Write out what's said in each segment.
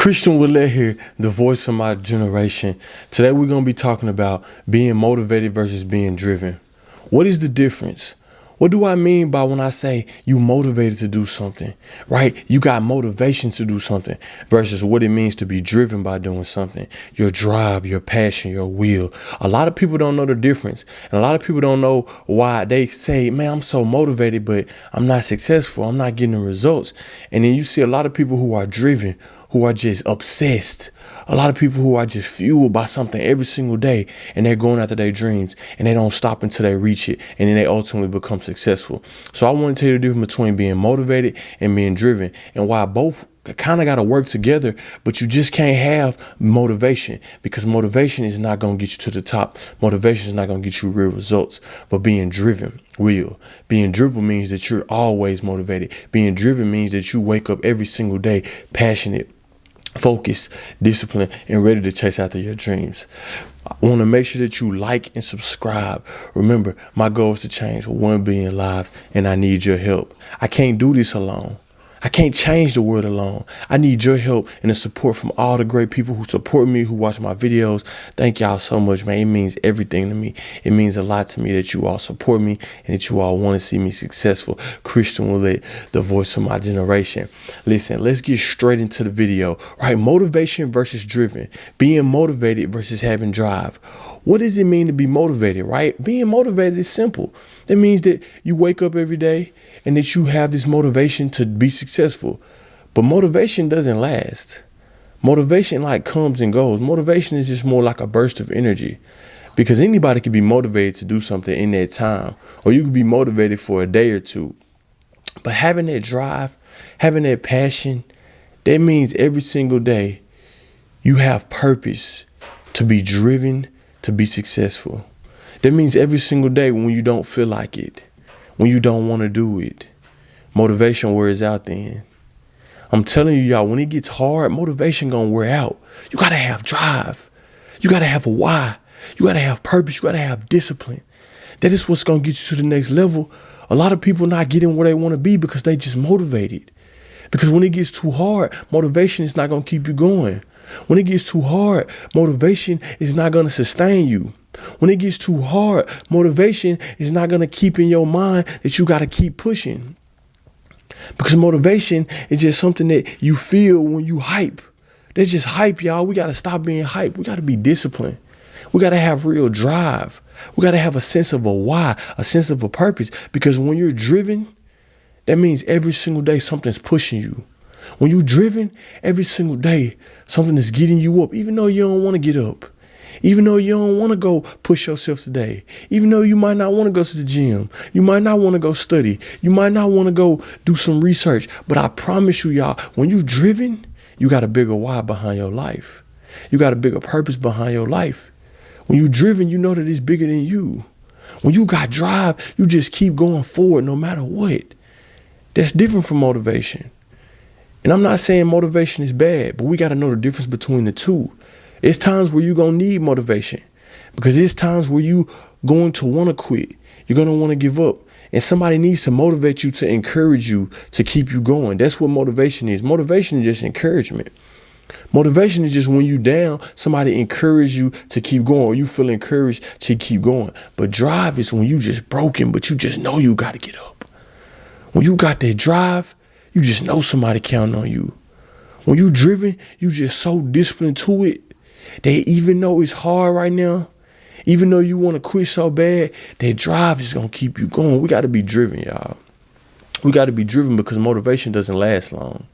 Christion Willett here, the voice of my generation. Today we're going to be talking about being motivated versus being driven. What is the difference? What do I mean by when I say you motivated to do something, right? You got motivation to do something versus what it means to be driven by doing something. Your drive, your passion, your will. A lot of people don't know the difference. And a lot of people don't know why they say, man, I'm so motivated, but I'm not successful. I'm not getting the results. And then you see a lot of people who are driven, who are just obsessed. A lot of people who are just fueled by something every single day, and they're going after their dreams and they don't stop until they reach it, and then they ultimately become successful. So I want to tell you the difference between being motivated and being driven, and why both kind of got to work together, but you just can't have motivation, because motivation is not going to get you to the top. Motivation is not going to get you real results, but being driven will. Being driven means that you're always motivated. Being driven means that you wake up every single day passionate, focused, disciplined, and ready to chase after your dreams. I want to make sure that you like and subscribe. Remember, my goal is to change 1 billion lives, and I need your help. I can't do this alone. I can't change the world alone. I need your help and the support from all the great people who support me, who watch my videos. Thank y'all so much, man. It means everything to me. It means a lot to me that you all support me and that you all want to see me successful. Christion Willett, the voice of my generation. Listen, let's get straight into the video, right? Motivation versus driven. Being motivated versus having drive. What does it mean to be motivated, right? Being motivated is simple. That means that you wake up every day and that you have this motivation to be successful. But motivation doesn't last. Motivation comes and goes. Motivation is just more like a burst of energy, because anybody can be motivated to do something in that time, or you can be motivated for a day or two. But having that drive, having that passion, that means every single day you have purpose to be driven to be successful. That means every single day when you don't feel like it, when you don't want to do it, motivation wears out then. I'm telling you, y'all, when it gets hard, motivation gonna wear out. You gotta have drive. You gotta have a why. You gotta have purpose. You gotta have discipline. That is what's gonna get you to the next level. A lot of people not getting where they want to be because they just motivated. Because when it gets too hard, motivation is not gonna keep you going. When it gets too hard, motivation is not going to sustain you. When it gets too hard, motivation is not going to keep in your mind that you got to keep pushing. Because motivation is just something that you feel when you hype. That's just hype, y'all. We got to stop being hype. We got to be disciplined. We got to have real drive. We got to have a sense of a why, a sense of a purpose. Because when you're driven, that means every single day something's pushing you. When you're driven, every single day, something is getting you up, even though you don't want to get up, even though you don't want to go push yourself today, even though you might not want to go to the gym, you might not want to go study, you might not want to go do some research. But I promise you, y'all, when you're driven, you got a bigger why behind your life. You got a bigger purpose behind your life. When you're driven, you know that it's bigger than you. When you got drive, you just keep going forward no matter what. That's different from motivation. And I'm not saying motivation is bad, but we got to know the difference between the two. It's times where you're going to need motivation, because it's times where you going to want to quit. You're going to want to give up. And somebody needs to motivate you, to encourage you, to keep you going. That's what motivation is. Motivation is just encouragement. Motivation is just when you down, somebody encourage you to keep going, or you feel encouraged to keep going. But drive is when you just broken, but you just know you got to get up. When you got that drive, you just know somebody counting on you. When you driven, you just so disciplined to it that even though it's hard right now, even though you want to quit so bad, that drive is going to keep you going. We got to be driven, y'all. We got to be driven, because motivation doesn't last long.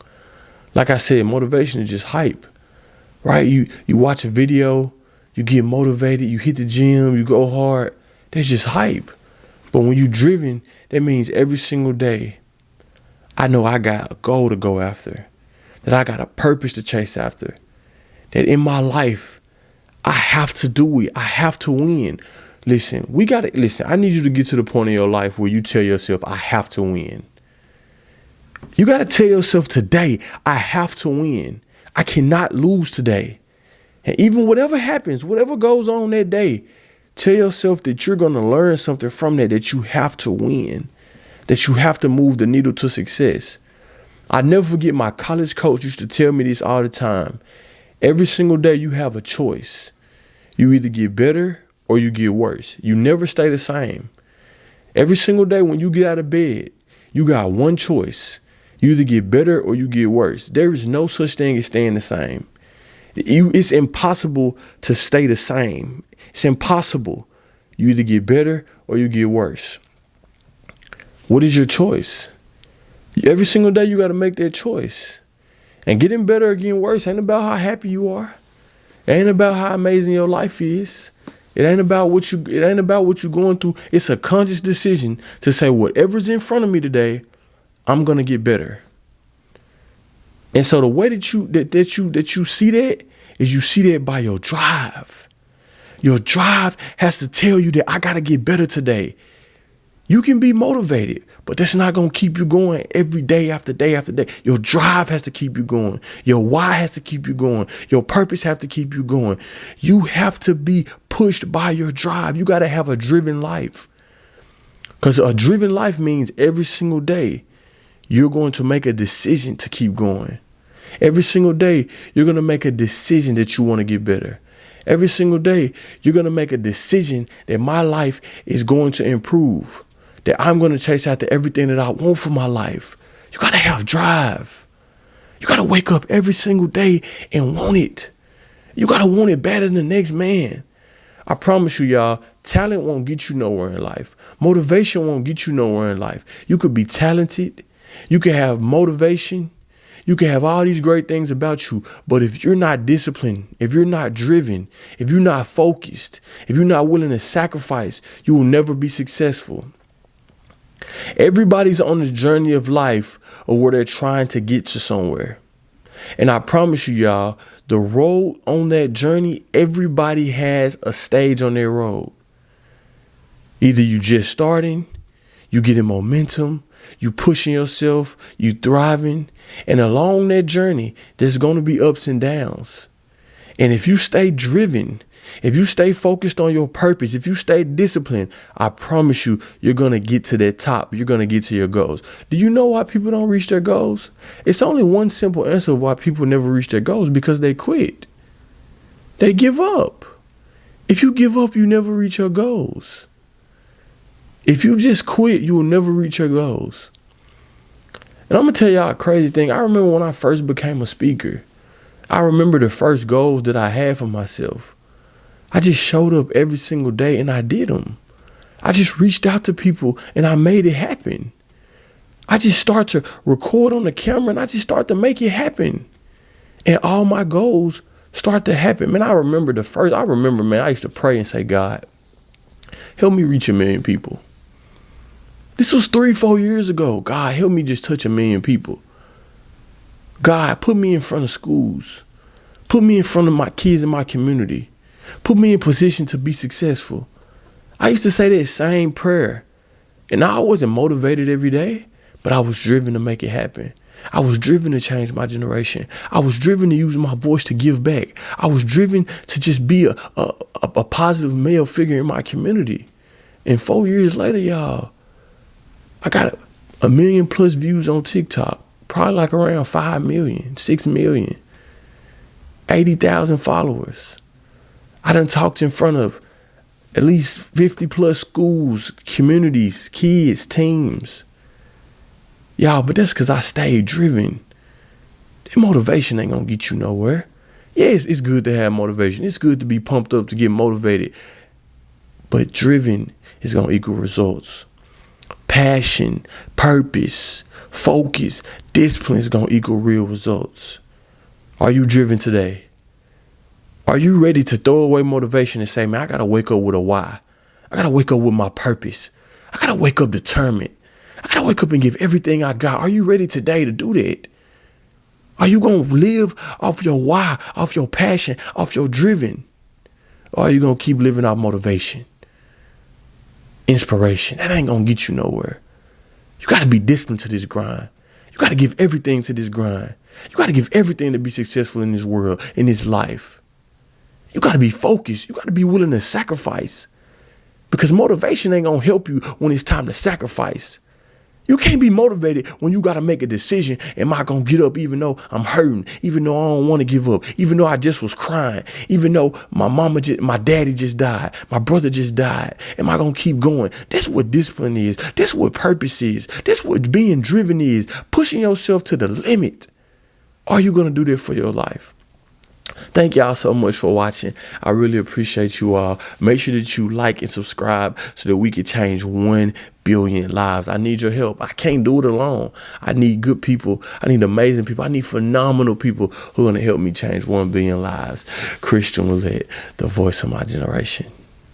Like I said, motivation is just hype, right? You watch a video, you get motivated, you hit the gym, you go hard. That's just hype. But when you driven, that means every single day, I know I got a goal to go after, that I got a purpose to chase after, that in my life, I have to do it. I have to win. Listen, I need you to get to the point in your life where you tell yourself, I have to win. You got to tell yourself today, I have to win. I cannot lose today. And even whatever happens, whatever goes on that day, tell yourself that you're going to learn something from that you have to win, that you have to move the needle to success. I never forget my college coach used to tell me this all the time. Every single day you have a choice. You either get better or you get worse. You never stay the same. Every single day when you get out of bed, you got one choice. You either get better or you get worse. There is no such thing as staying the same. It's impossible to stay the same. It's impossible. You either get better or you get worse. What is your choice? Every single day you got to make that choice. And getting better or getting worse ain't about how happy you are. It ain't about how amazing your life is. It ain't about what you're going through. It's a conscious decision to say whatever's in front of me today, I'm gonna get better. And so the way that you see that is you see that by your drive. Your drive has to tell you that I gotta get better today. You can be motivated, but that's not going to keep you going every day after day after day. Your drive has to keep you going. Your why has to keep you going. Your purpose has to keep you going. You have to be pushed by your drive. You got to have a driven life. Because a driven life means every single day you're going to make a decision to keep going. Every single day you're going to make a decision that you want to get better. Every single day you're going to make a decision that my life is going to improve. That I'm going to chase after everything that I want for my life. You got to have drive. You got to wake up every single day and want it. You got to want it better than the next man. I promise you, y'all, talent won't get you nowhere in life. Motivation won't get you nowhere in life. You could be talented. You can have motivation. You can have all these great things about you. But if you're not disciplined, if you're not driven, if you're not focused, if you're not willing to sacrifice, you will never be successful. Everybody's on the journey of life or where they're trying to get to somewhere. And I promise you, y'all, the road on that journey, everybody has a stage on their road. Either you just starting, you getting momentum, you pushing yourself, you thriving. And along that journey, there's going to be ups and downs. And if you stay driven, if you stay focused on your purpose, if you stay disciplined, I promise you, you're going to get to that top. You're going to get to your goals. Do you know why people don't reach their goals? It's only one simple answer of why people never reach their goals: because they quit. They give up. If you give up, you never reach your goals. If you just quit, you will never reach your goals. And I'm going to tell y'all a crazy thing. I remember when I first became a speaker. I remember the first goals that I had for myself. I just showed up every single day and I did them. I just reached out to people and I made it happen. I just start to record on the camera and I just start to make it happen. And all my goals start to happen. Man, I remember, I used to pray and say, God, help me reach 1 million people. This was 3-4 years ago. God, help me just touch 1 million people. God, put me in front of schools. Put me in front of my kids in my community. Put me in position to be successful. I used to say that same prayer. And I wasn't motivated every day, but I was driven to make it happen. I was driven to change my generation. I was driven to use my voice to give back. I was driven to just be a positive male figure in my community. And 4 years later, y'all, I got 1 million plus views on TikTok. Probably like around 5 million, 6 million, 80,000 followers. I done talked in front of at least 50 plus schools, communities, kids, teams. Y'all, but that's because I stayed driven. That motivation ain't gonna get you nowhere. Yes, it's good to have motivation. It's good to be pumped up to get motivated. But driven is gonna equal results. Passion, purpose, focus, discipline is going to equal real results. Are you driven today? Are you ready to throw away motivation and say, man, I got to wake up with a why. I got to wake up with my purpose. I got to wake up determined. I got to wake up and give everything I got. Are you ready today to do that? Are you going to live off your why, off your passion, off your driven? Or are you going to keep living off motivation? Inspiration. That ain't going to get you nowhere. You got to be disciplined to this grind. You got to give everything to this grind. You got to give everything to be successful in this world, in this life. You got to be focused. You got to be willing to sacrifice. Because motivation ain't going to help you when it's time to sacrifice. You can't be motivated when you got to make a decision. Am I going to get up even though I'm hurting, even though I don't want to give up, even though I just was crying, even though my daddy just died, my brother just died? Am I going to keep going? That's what discipline is. That's what purpose is. That's what being driven is. Pushing yourself to the limit. Are you going to do that for your life? Thank y'all so much for watching. I really appreciate you all. Make sure that you like and subscribe so that we can change 1 billion lives. I need your help. I can't do it alone. I need good people. I need amazing people. I need phenomenal people who are going to help me change 1 billion lives. Christion Willett, the voice of my generation.